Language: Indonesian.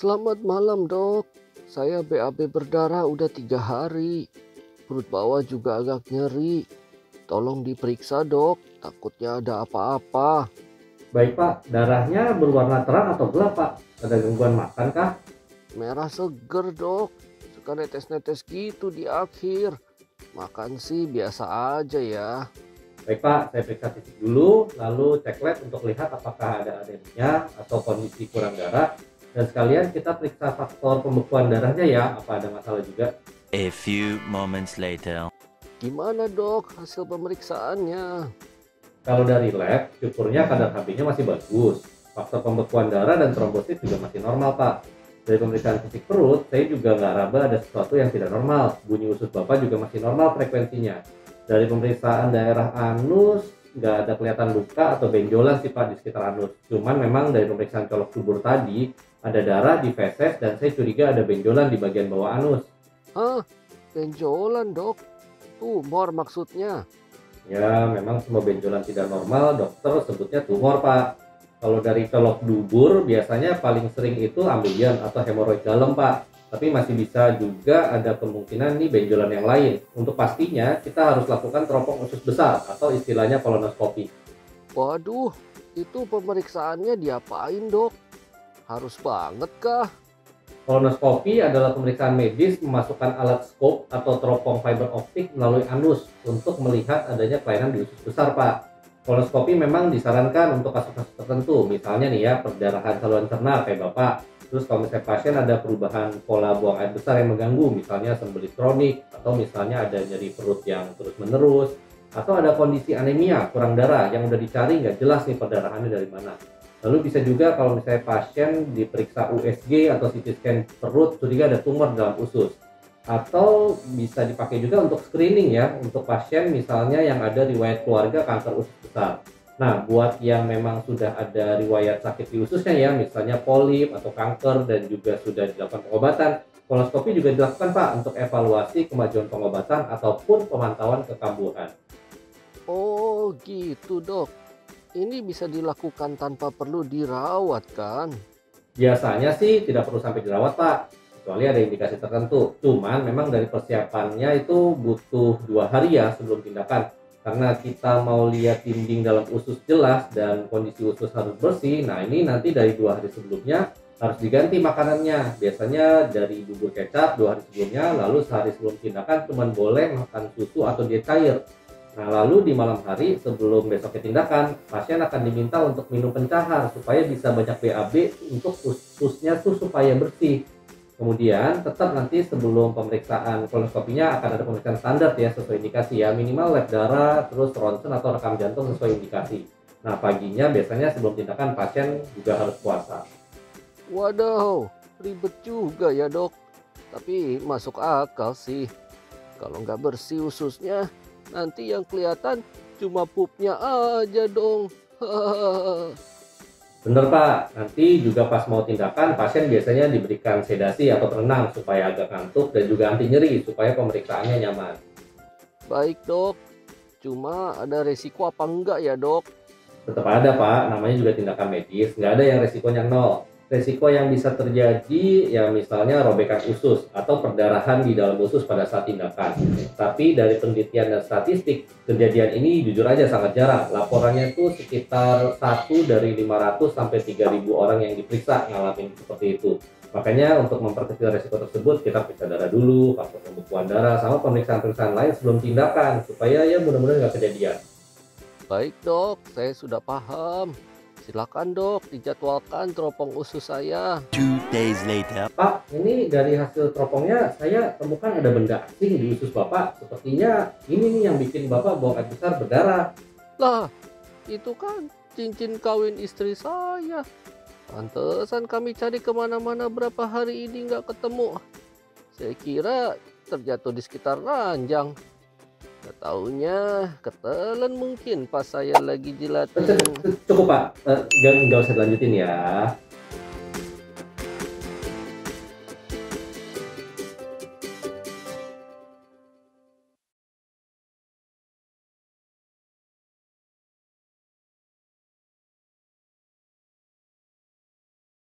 Selamat malam dok, saya BAB berdarah udah 3 hari. Perut bawah juga agak nyeri. Tolong diperiksa dok, takutnya ada apa-apa. Baik Pak, darahnya berwarna terang atau gelap Pak? Ada gangguan makan kah? Merah seger dok, suka netes-netes gitu di akhir. Makan sih biasa aja ya. Baik Pak, saya periksa fisik dulu, lalu cek lab untuk lihat apakah ada anemia atau kondisi kurang darah. Dan sekalian kita periksa faktor pembekuan darahnya ya, apa ada masalah juga. A few moments later. Gimana dok hasil pemeriksaannya? Kalau dari lab, syukurnya kadar HB-nya masih bagus. Faktor pembekuan darah dan trombosit juga masih normal Pak. Dari pemeriksaan fisik perut, saya juga nggak raba ada sesuatu yang tidak normal. Bunyi usus Bapak juga masih normal frekuensinya. Dari pemeriksaan daerah anus, nggak ada kelihatan luka atau benjolan sih Pak di sekitar anus. Cuman memang dari pemeriksaan colok dubur tadi, ada darah di feses dan saya curiga ada benjolan di bagian bawah anus. Hah? Benjolan dok? Tumor maksudnya? Ya, memang semua benjolan tidak normal, dokter sebutnya tumor Pak. Kalau dari colok dubur, biasanya paling sering itu amblion atau hemoroid dalam Pak. Tapi masih bisa juga ada kemungkinan nih benjolan yang lain. Untuk pastinya, kita harus lakukan teropong usus besar atau istilahnya kolonoskopi. Waduh, itu pemeriksaannya diapain dok? Harus banget kah? Kolonoskopi adalah pemeriksaan medis memasukkan alat skop atau teropong fiber optik melalui anus untuk melihat adanya kelainan di usus besar, Pak. Kolonoskopi memang disarankan untuk kasus-kasus tertentu, misalnya nih ya, perdarahan saluran cerna kayak Bapak. Terus kalau misalnya pasien ada perubahan pola buang air besar yang mengganggu, misalnya sembelit kronik, atau misalnya ada nyeri perut yang terus-menerus, atau ada kondisi anemia, kurang darah, yang udah dicari nggak jelas nih perdarahannya dari mana. Lalu bisa juga kalau misalnya pasien diperiksa USG atau CT scan perut, curiga ada tumor dalam usus. Atau bisa dipakai juga untuk screening ya, untuk pasien misalnya yang ada riwayat keluarga kanker usus besar. Nah, buat yang memang sudah ada riwayat sakit di ususnya ya, misalnya polip atau kanker dan juga sudah dilakukan pengobatan, kolonoskopi juga dilakukan Pak untuk evaluasi kemajuan pengobatan ataupun pemantauan kekambuhan. Oh gitu dok. Ini bisa dilakukan tanpa perlu dirawat kan? Biasanya sih tidak perlu sampai dirawat Pak, kecuali ada indikasi tertentu. Cuman memang dari persiapannya itu butuh 2 hari ya sebelum tindakan. Karena kita mau lihat dinding dalam usus jelas dan kondisi usus harus bersih, nah ini nanti dari 2 hari sebelumnya harus diganti makanannya. Biasanya dari bubur kecap 2 hari sebelumnya, lalu sehari sebelum tindakan cuman boleh makan susu atau diet cair. Nah, lalu di malam hari sebelum besoknya tindakan, pasien akan diminta untuk minum pencahar supaya bisa banyak BAB untuk ususnya tuh supaya bersih. Kemudian tetap nanti sebelum pemeriksaan kolonoskopinya akan ada pemeriksaan standar ya sesuai indikasi ya, minimal lab darah, terus ronsen atau rekam jantung sesuai indikasi. Nah, paginya biasanya sebelum tindakan pasien juga harus puasa. Waduh, ribet juga ya dok. Tapi masuk akal sih. Kalau nggak bersih ususnya, nanti yang kelihatan cuma pupnya aja dong. Bener Pak, nanti juga pas mau tindakan pasien biasanya diberikan sedasi atau penenang supaya agak ngantuk dan juga anti nyeri supaya pemeriksaannya nyaman. Baik dok, cuma ada resiko apa enggak ya dok? Tetap ada Pak, namanya juga tindakan medis, nggak ada yang resikonya nol. Resiko yang bisa terjadi ya misalnya robekan usus atau perdarahan di dalam usus pada saat tindakan. Tapi dari penelitian dan statistik, kejadian ini jujur aja sangat jarang. Laporannya itu sekitar 1 dari 500 sampai 3.000 orang yang diperiksa ngalamin seperti itu. Makanya untuk memperkecil resiko tersebut, kita periksa darah dulu, faktor pembekuan darah, sama pemeriksaan-pemeriksaan lain sebelum tindakan, supaya ya mudah-mudahan nggak kejadian. Baik dok, saya sudah paham. Silakan dok, dijadwalkan teropong usus saya. 2 days later. Pak, ini dari hasil teropongnya saya temukan ada benda asing di usus Bapak. Sepertinya ini nih yang bikin Bapak buang air besar berdarah. Lah, itu kan cincin kawin istri saya. Pantesan kami cari kemana-mana berapa hari ini nggak ketemu. Saya kira terjatuh di sekitar ranjang. Nggak taunya ketelan mungkin pas saya lagi jilatin. Cukup Pak, nggak usah dilanjutin ya.